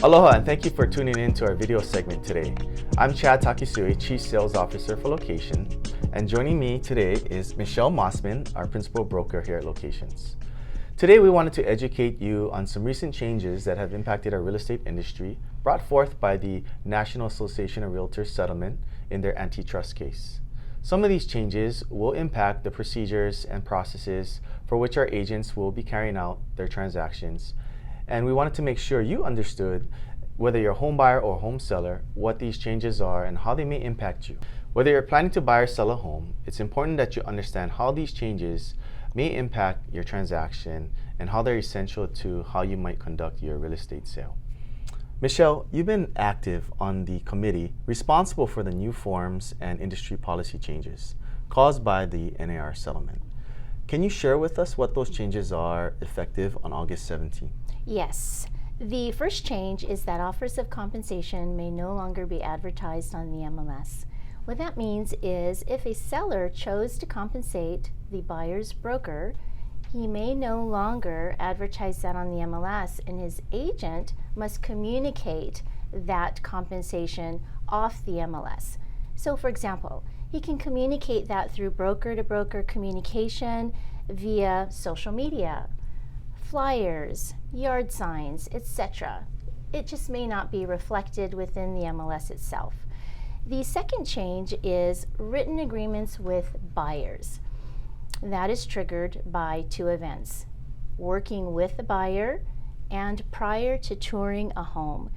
Aloha and thank you for tuning in to our video segment today. I'm Takesue, Chief Sales Officer for Location, and joining me today is Michelle Mossman, our Principal Broker here at Locations. Today we wanted to educate you on some recent changes that have impacted our real estate industry brought forth by the National Association of Realtors settlement in their antitrust case. Some of these changes will impact the procedures and processes for which our agents will be carrying out their transactions. And we wanted to make sure you understood, whether you're a home buyer or home seller, what these changes are and how they may impact you. Whether you're planning to buy or sell a home, it's important that you understand how these changes may impact your transaction and how they're essential to how you might conduct your real estate sale. Michelle, you've been active on the committee responsible for the new forms and industry policy changes caused by the NAR settlement. Can you share with us what those changes are effective on August 17th? Yes. The first change is that offers of compensation may no longer be advertised on the MLS. What that means is if a seller chose to compensate the buyer's broker, he may no longer advertise that on the MLS, and his agent must communicate that compensation off the MLS. So for example, he can communicate that through broker-to-broker communication via social media, flyers, yard signs, etc. It just may not be reflected within the MLS itself. The second change is written agreements with buyers. That is triggered by two events: working with the buyer and prior to touring a home.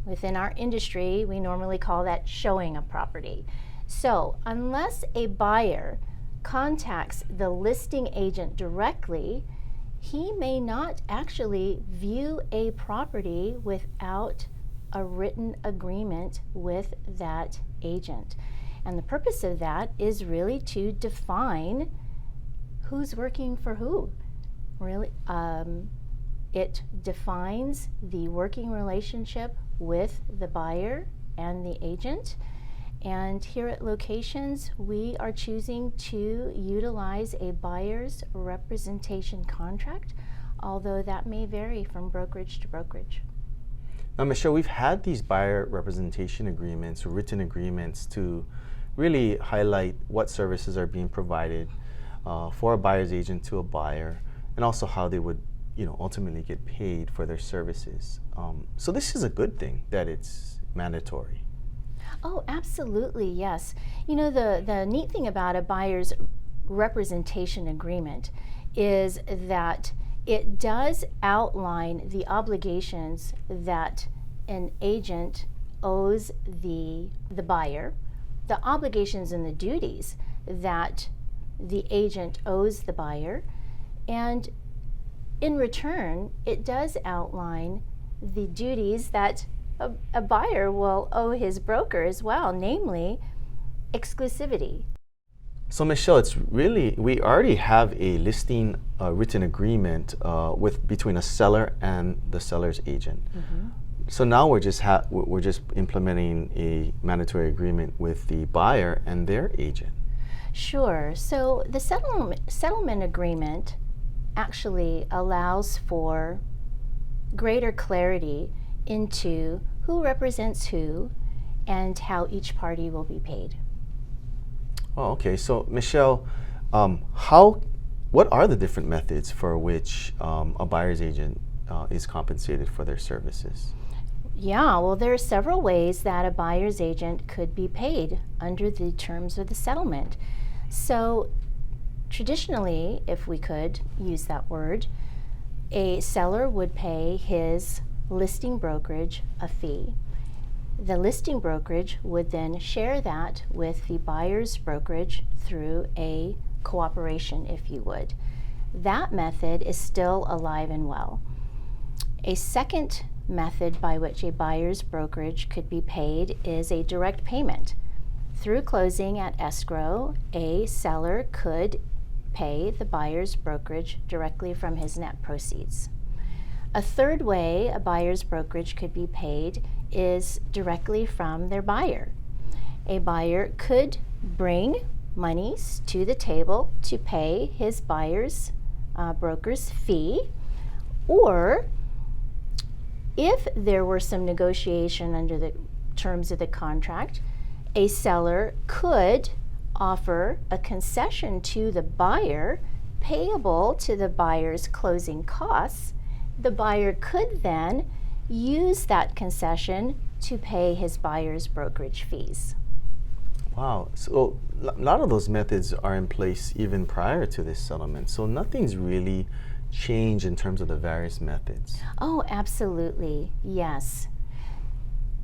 Within our industry, we normally call that showing a property. So unless a buyer contacts the listing agent directly, he may not actually view a property without a written agreement with that agent. And the purpose of that is really to define who's working for who. Really, it defines the working relationship with the buyer and the agent. And here at Locations, we are choosing to utilize a buyer's representation contract, although that may vary from brokerage to brokerage. Now, Michelle, we've had these buyer representation agreements, written agreements, to really highlight what services are being provided for a buyer's agent to a buyer, and also how they would, ultimately get paid for their services. So this is a good thing that it's mandatory. Oh, absolutely, yes. The neat thing about a buyer's representation agreement is that it does outline the obligations that an agent owes the buyer, the obligations and the duties that the agent owes the buyer, and in return, it does outline the duties that a buyer will owe his broker as well, namely exclusivity. So Michelle, we already have a listing written agreement between a seller and the seller's agent. Mm-hmm. So now we're just implementing a mandatory agreement with the buyer and their agent. Sure. So the settlement agreement actually allows for greater clarity into who represents who and how each party will be paid. Oh, okay. So Michelle, what are the different methods for which a buyer's agent is compensated for their services? Yeah, well, there are several ways that a buyer's agent could be paid under the terms of the settlement. So traditionally, if we could use that word, a seller would pay his listing brokerage a fee. The listing brokerage would then share that with the buyer's brokerage through a cooperation, if you would. That method is still alive and well. A second method by which a buyer's brokerage could be paid is a direct payment. Through closing at escrow, a seller could pay the buyer's brokerage directly from his net proceeds. A third way a buyer's brokerage could be paid is directly from their buyer. A buyer could bring monies to the table to pay his buyer's broker's fee, or If there were some negotiation under the terms of the contract, a seller could offer a concession to the buyer payable to the buyer's closing costs. The buyer could then use that concession to pay his buyer's brokerage fees. Wow. So a lot of those methods are in place even prior to this settlement. So nothing's really changed in terms of the various methods. Oh, absolutely. Yes.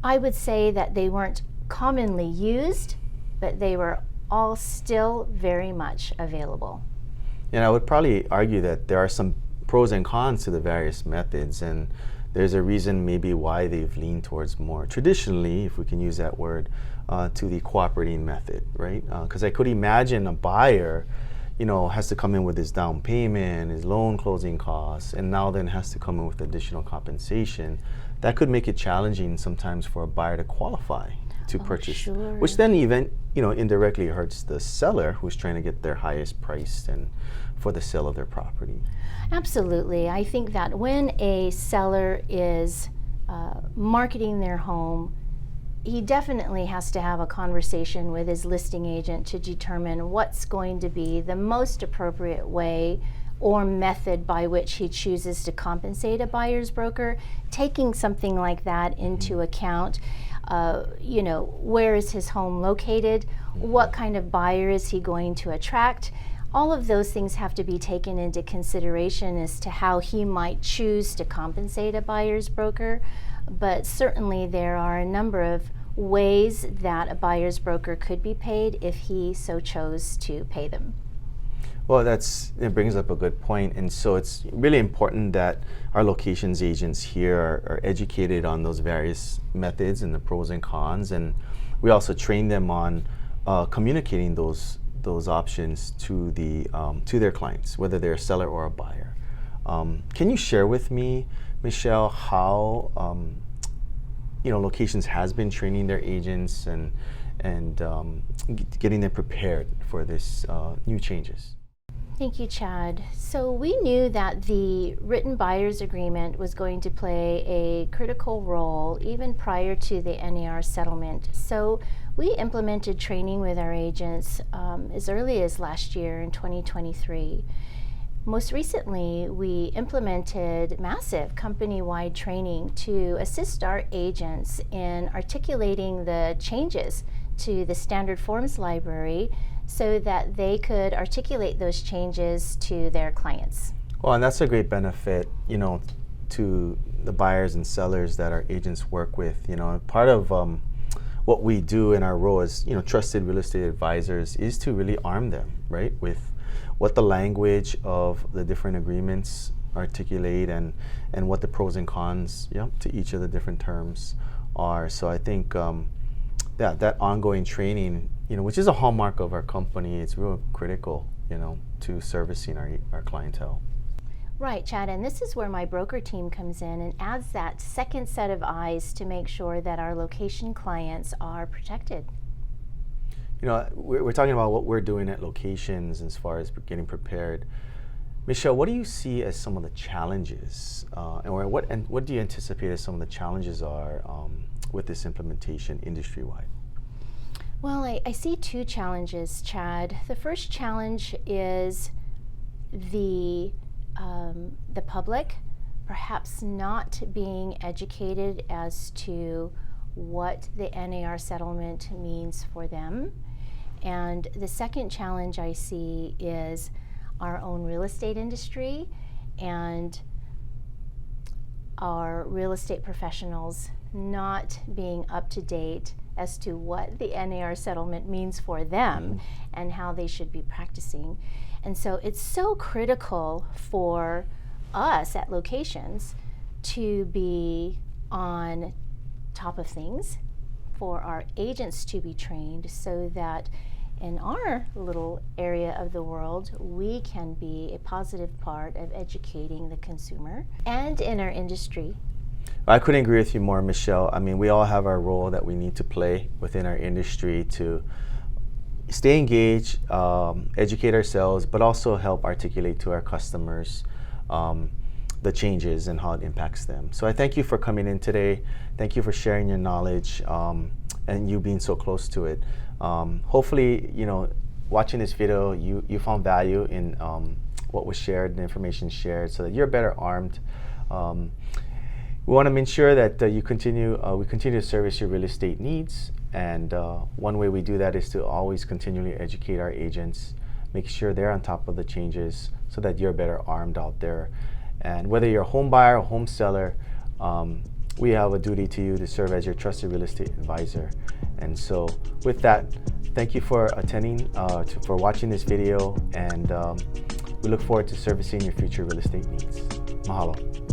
I would say that they weren't commonly used, but they were all still very much available. And I would probably argue that there are some pros and cons to the various methods, and there's a reason maybe why they've leaned towards more traditionally, if we can use that word, to the cooperating method, right? Because I could imagine a buyer, has to come in with his down payment, his loan closing costs, and now then has to come in with additional compensation. That could make it challenging sometimes for a buyer to qualify to purchase, sure. which then even indirectly hurts the seller who's trying to get their highest price and for the sale of their property. Absolutely. I think that when a seller is marketing their home, he definitely has to have a conversation with his listing agent to determine what's going to be the most appropriate way or method by which he chooses to compensate a buyer's broker, taking something like that into account. Where is his home located? What kind of buyer is he going to attract? All of those things have to be taken into consideration as to how he might choose to compensate a buyer's broker. But certainly there are a number of ways that a buyer's broker could be paid if he so chose to pay them. Well, it brings up a good point. And so it's really important that our locations agents here are educated on those various methods and the pros and cons. And we also train them on communicating those options to their clients, whether they're a seller or a buyer. Can you share with me, Michelle, how locations has been training their agents and getting them prepared for this new changes? Thank you, Chad. So we knew that the written buyer's agreement was going to play a critical role even prior to the NAR settlement. So we implemented training with our agents as early as last year in 2023. Most recently, we implemented massive company-wide training to assist our agents in articulating the changes to the standard forms library so that they could articulate those changes to their clients. Well, and that's a great benefit, to the buyers and sellers that our agents work with. Part of what we do in our role as, trusted real estate advisors is to really arm them, right, with what the language of the different agreements articulate and what the pros and cons, to each of the different terms are. So I think that ongoing training, which is a hallmark of our company, it's real critical, to servicing our clientele. Right, Chad, and this is where my broker team comes in and adds that second set of eyes to make sure that our location clients are protected. We're talking about what we're doing at locations as far as getting prepared. Michelle, what do you see as some of the challenges, and what do you anticipate as some of the challenges are with this implementation industry-wide? Well, I see two challenges, Chad. The first challenge is the public perhaps not being educated as to what the NAR settlement means for them. And the second challenge I see is our own real estate industry and our real estate professionals not being up to date as to what the NAR settlement means for them and how they should be practicing. And so it's so critical for us at locations to be on top of things, for our agents to be trained so that in our little area of the world, we can be a positive part of educating the consumer and in our industry. I couldn't agree with you more, Michelle. I mean, we all have our role that we need to play within our industry to stay engaged, educate ourselves, but also help articulate to our customers the changes and how it impacts them. So I thank you for coming in today. Thank you for sharing your knowledge and you being so close to it. Hopefully, watching this video, you found value in what was shared, the information shared, so that you're better armed. We want to ensure that we continue to service your real estate needs, and one way we do that is to always continually educate our agents, make sure they're on top of the changes, so that you're better armed out there. And whether you're a home buyer or home seller, we have a duty to you to serve as your trusted real estate advisor. And so with that, thank you for attending, for watching this video, and we look forward to servicing your future real estate needs. Mahalo.